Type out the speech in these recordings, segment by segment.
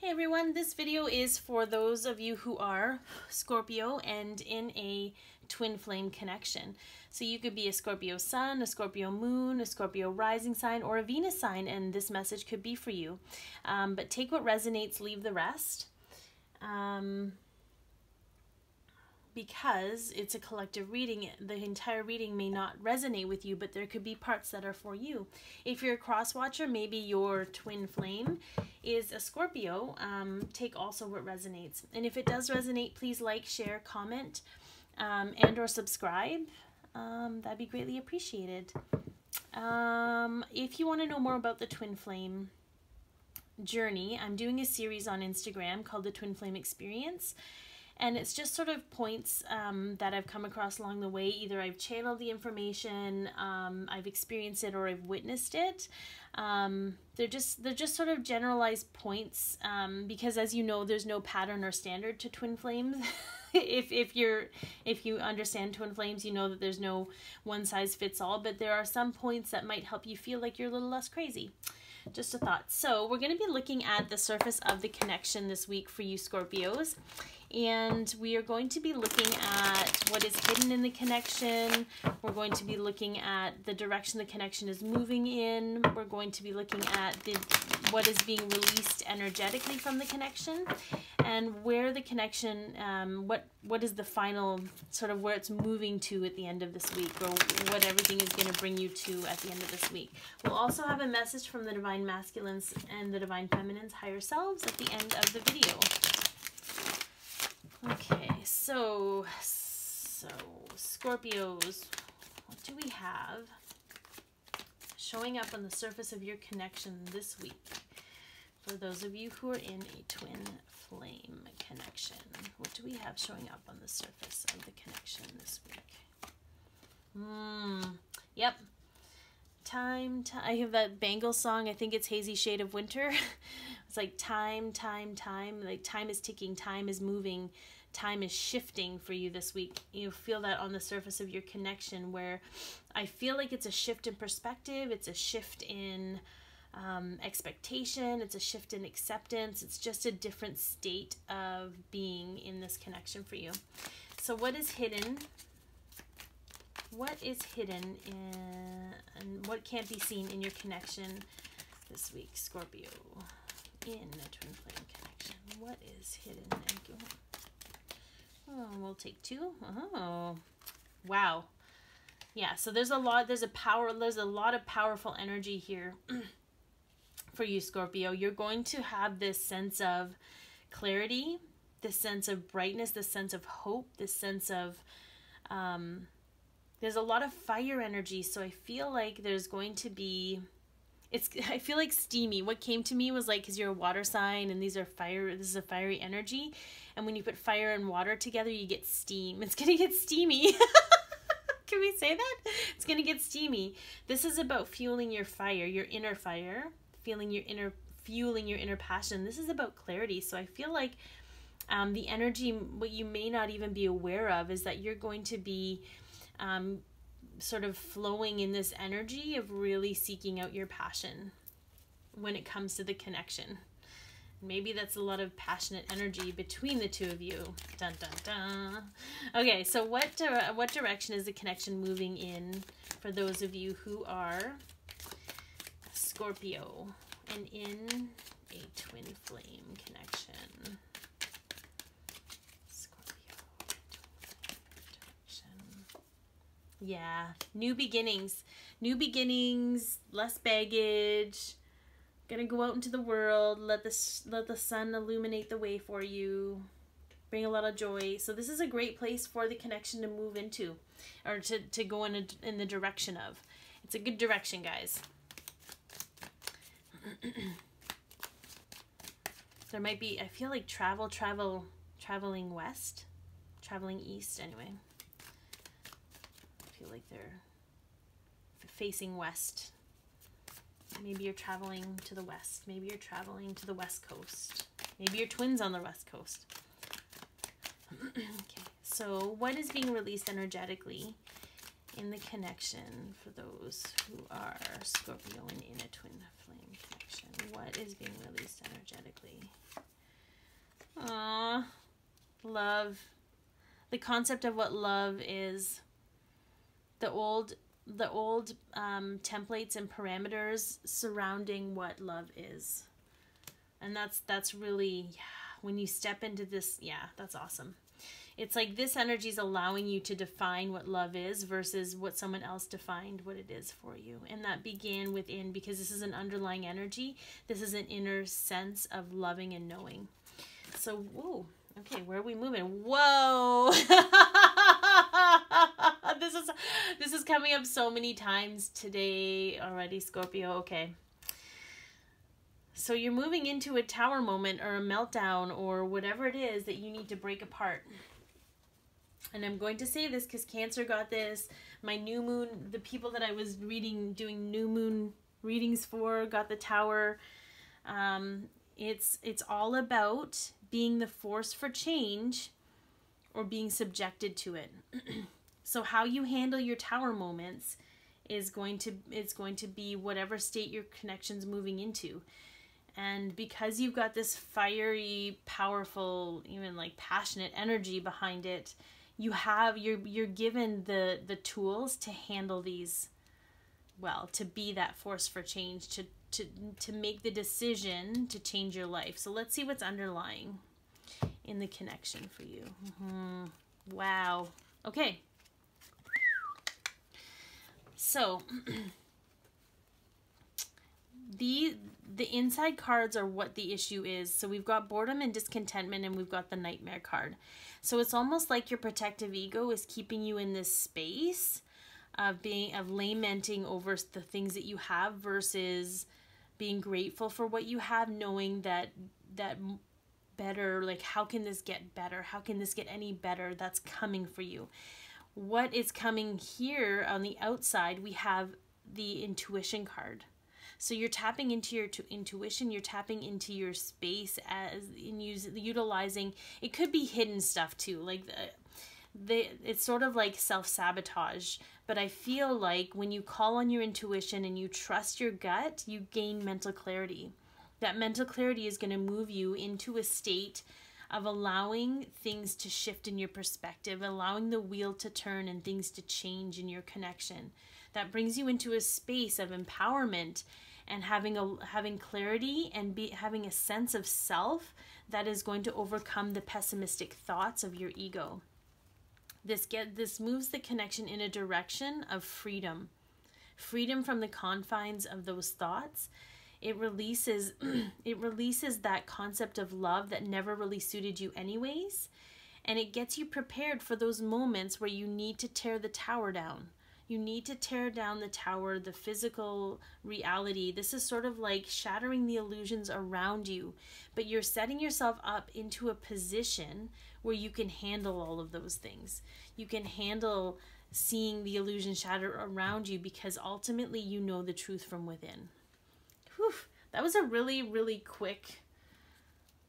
Hey everyone, this video is for those of you who are Scorpio and in a twin flame connection. So you could be a Scorpio sun, a Scorpio moon, a Scorpio rising sign, or a Venus sign, and this message could be for you. But take what resonates, leave the rest. Because it's a collective reading, the entire reading may not resonate with you, but there could be parts that are for you. If you're a cross watcher, maybe your twin flame is a Scorpio. Take also what resonates. And if it does resonate, please like, share, comment, and or subscribe. That'd be greatly appreciated. If you want to know more about the twin flame journey, I'm doing a series on Instagram called the Twin Flame Experience. And it's just sort of points that I've come across along the way. Either I've channeled the information, I've experienced it, or I've witnessed it. They're just sort of generalized points because, as you know, there's no pattern or standard to twin flames. if you understand twin flames, you know that there's no one size fits all. But there are some points that might help you feel like you're a little less crazy. Just a thought. So we're going to be looking at the surface of the connection this week for you Scorpios. And we are going to be looking at what is hidden in the connection. We're going to be looking at the direction the connection is moving in. We're going to be looking at what is being released energetically from the connection, and where the connection, what is the final sort of where it's moving to at the end of this week, or what everything is going to bring you to at the end of this week. We'll also have a message from the Divine Masculines and the Divine Feminines higher selves at the end of the video. Okay, so Scorpios, what do we have showing up on the surface of your connection this week for those of you who are in a twin flame connection? What do we have showing up on the surface of the connection this week? Yep. I have that Bangles song, I think it's Hazy Shade of Winter. It's like time, like time is ticking, time is moving, time is shifting for you this week. You feel that on the surface of your connection, where I feel like it's a shift in perspective, it's a shift in expectation, it's a shift in acceptance. It's just a different state of being in this connection for you. So what is hidden? What is hidden and what can't be seen in your connection this week, Scorpio, in a twin flame connection? What is hidden? Oh, we'll take two. Oh, wow. Yeah, so there's a lot of powerful energy here for you, Scorpio. You're going to have this sense of clarity, this sense of brightness, this sense of hope, this sense of there's a lot of fire energy. So I feel like there's going to be, I feel like steamy. What came to me was like, because you're a water sign and these are fire, this is a fiery energy. And when you put fire and water together, you get steam. It's going to get steamy. Can we say that? It's going to get steamy. This is about fueling your fire, your inner fire, fueling your inner passion. This is about clarity. So I feel like the energy, what you may not even be aware of, is that you're going to be sort of flowing in this energy of really seeking out your passion when it comes to the connection. Maybe that's a lot of passionate energy between the two of you. Dun, dun, dun. Okay, so what direction is the connection moving in for those of you who are Scorpio and in a twin flame connection? Yeah, new beginnings, less baggage, gonna go out into the world, let the sun illuminate the way for you, bring a lot of joy. So this is a great place for the connection to move into, or to go in the direction of. It's a good direction, guys. There might be, I feel like traveling west, traveling east, anyway. Like they're facing west. Maybe you're traveling to the west. Maybe you're traveling to the west coast. Maybe you're twins on the west coast. Okay, so what is being released energetically in the connection for those who are Scorpio and in a twin flame connection? What is being released energetically? love, the concept of what love is, the old templates and parameters surrounding what love is. And that's really, yeah, when you step into this, yeah, that's awesome. It's like this energy is allowing you to define what love is versus what someone else defined what it is for you. And that began within, because this is an underlying energy. This is an inner sense of loving and knowing. So, whoa, okay, where are we moving? Whoa! This is coming up so many times today already, Scorpio. Okay. So you're moving into a tower moment or a meltdown or whatever it is that you need to break apart. And I'm going to say this because Cancer got this. My new moon, the people that I was doing new moon readings for, got the tower. It's all about being the force for change or being subjected to it. So how you handle your tower moments is going to be whatever state your connection's moving into. And because you've got this fiery, powerful, even like passionate energy behind it, you're given the tools to handle these well, to be that force for change, to make the decision to change your life. So let's see what's underlying in the connection for you. Wow. Okay. So the inside cards are what the issue is. So we've got boredom and discontentment, and we've got the nightmare card. So it's almost like your protective ego is keeping you in this space of lamenting over the things that you have versus being grateful for what you have, knowing that better, like, how can this get better? How can this get any better? That's coming for you. What is coming here on the outside, we have the intuition card. So you're tapping into your intuition, you're tapping into your space utilizing, it could be hidden stuff too, like it's sort of like self-sabotage, but I feel like when you call on your intuition and you trust your gut, you gain mental clarity. That mental clarity is going to move you into a state of allowing things to shift in your perspective, allowing the wheel to turn and things to change in your connection. That brings you into a space of empowerment and having clarity and having a sense of self that is going to overcome the pessimistic thoughts of your ego. This moves the connection in a direction of freedom. Freedom from the confines of those thoughts. It releases that concept of love that never really suited you anyways. And it gets you prepared for those moments where you need to tear the tower down. You need to tear down the tower, the physical reality. This is sort of like shattering the illusions around you. But you're setting yourself up into a position where you can handle all of those things. You can handle seeing the illusion shatter around you because ultimately you know the truth from within. Whew, that was a really, really quick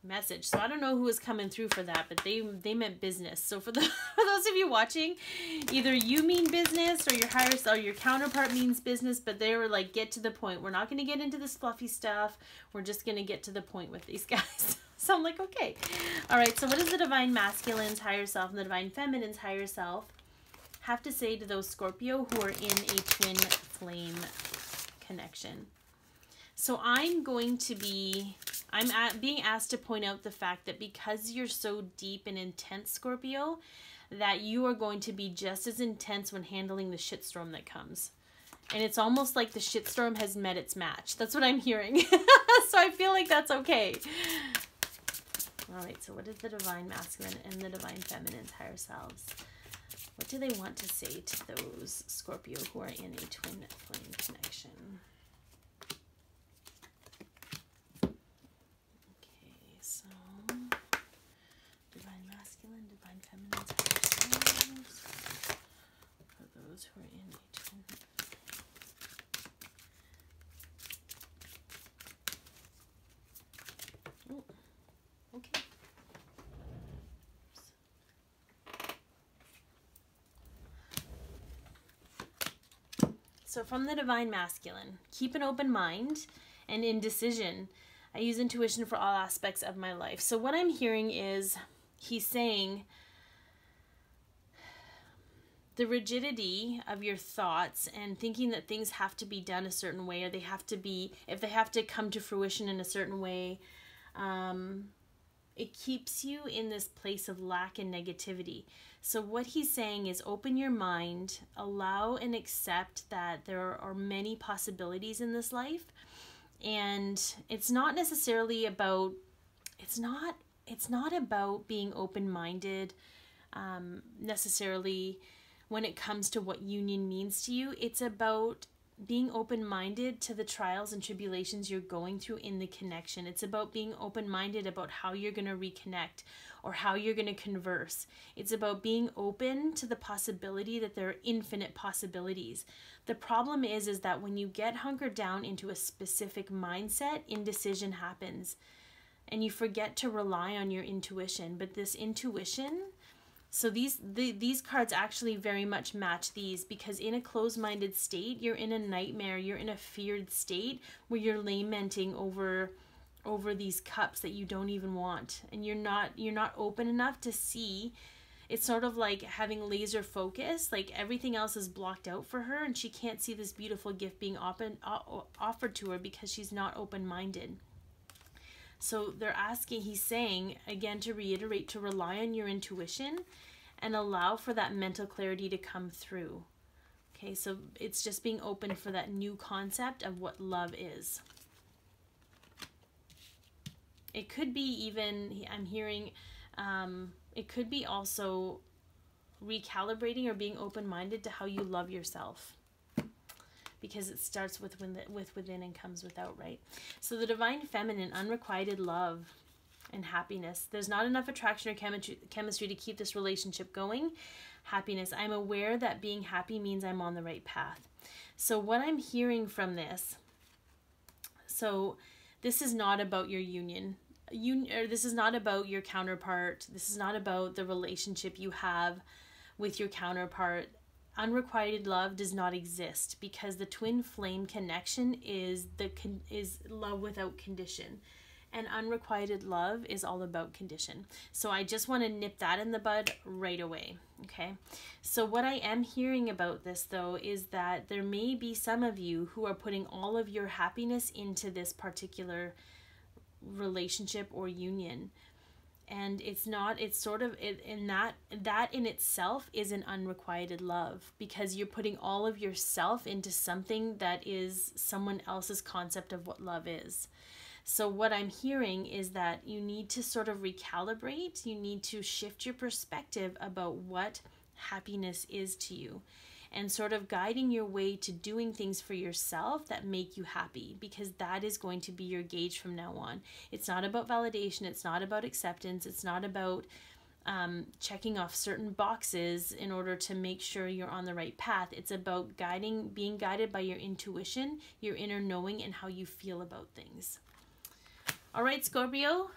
message. So I don't know who was coming through for that, but they meant business. So for those of you watching, either you mean business or your higher self, your counterpart means business, but they were like, get to the point. We're not going to get into this fluffy stuff. We're just going to get to the point with these guys. So I'm like, okay. All right. So what does the divine masculine's higher self and the divine feminine's higher self have to say to those Scorpio who are in a twin flame connection? So I'm being asked to point out the fact that because you're so deep and intense, Scorpio, that you are going to be just as intense when handling the shitstorm that comes. And it's almost like the shitstorm has met its match. That's what I'm hearing. So I feel like that's okay. All right, so what is the divine masculine and the divine feminine's higher selves? What do they want to say to those Scorpio who are in a twin flame connection? Divine feminine's higher selves for those who are in a twin. Oh, okay. So from the divine masculine, keep an open mind and indecision. I use intuition for all aspects of my life. So what I'm hearing is he's saying the rigidity of your thoughts and thinking that things have to be done a certain way, or they have to be, if they have to come to fruition in a certain way, it keeps you in this place of lack and negativity. So what he's saying is open your mind, allow and accept that there are many possibilities in this life. And it's not necessarily about, it's not about being open-minded necessarily when it comes to what union means to you. It's about being open-minded to the trials and tribulations you're going through in the connection. It's about being open-minded about how you're going to reconnect or how you're going to converse. It's about being open to the possibility that there are infinite possibilities. The problem is that when you get hunkered down into a specific mindset, indecision happens and you forget to rely on your intuition. But this intuition, so these cards actually very much match these, because in a closed-minded state, you're in a nightmare, you're in a feared state where you're lamenting over these cups that you don't even want, and you're not open enough to see. It's sort of like having laser focus, like everything else is blocked out for her and she can't see this beautiful gift being offered to her because she's not open-minded. So he's saying, again, to reiterate, to rely on your intuition and allow for that mental clarity to come through. Okay, so it's just being open for that new concept of what love is. It could be even, I'm hearing, it could be also recalibrating or being open-minded to how you love yourself. Because it starts with within and comes without, right? So the divine feminine, unrequited love and happiness. There's not enough attraction or chemistry to keep this relationship going. Happiness. I'm aware that being happy means I'm on the right path. So what I'm hearing from this, so this is not about your union. This is not about your counterpart. This is not about the relationship you have with your counterpart. Unrequited love does not exist, because the twin flame connection is love without condition, and unrequited love is all about condition. So I just want to nip that in the bud right away. Okay, so what I am hearing about this though is that there may be some of you who are putting all of your happiness into this particular relationship or union. And it's sort of, in that in itself is an unrequited love, because you're putting all of yourself into something that is someone else's concept of what love is. So what I'm hearing is that you need to sort of recalibrate. You need to shift your perspective about what happiness is to you, and sort of guiding your way to doing things for yourself that make you happy, because that is going to be your gauge from now on. It's not about validation. It's not about acceptance. It's not about checking off certain boxes in order to make sure you're on the right path. It's about being guided by your intuition, your inner knowing, and how you feel about things. All right, Scorpio,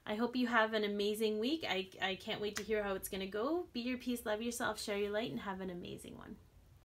I hope you have an amazing week. I can't wait to hear how it's going to go. Be your peace, love yourself, share your light, and have an amazing one.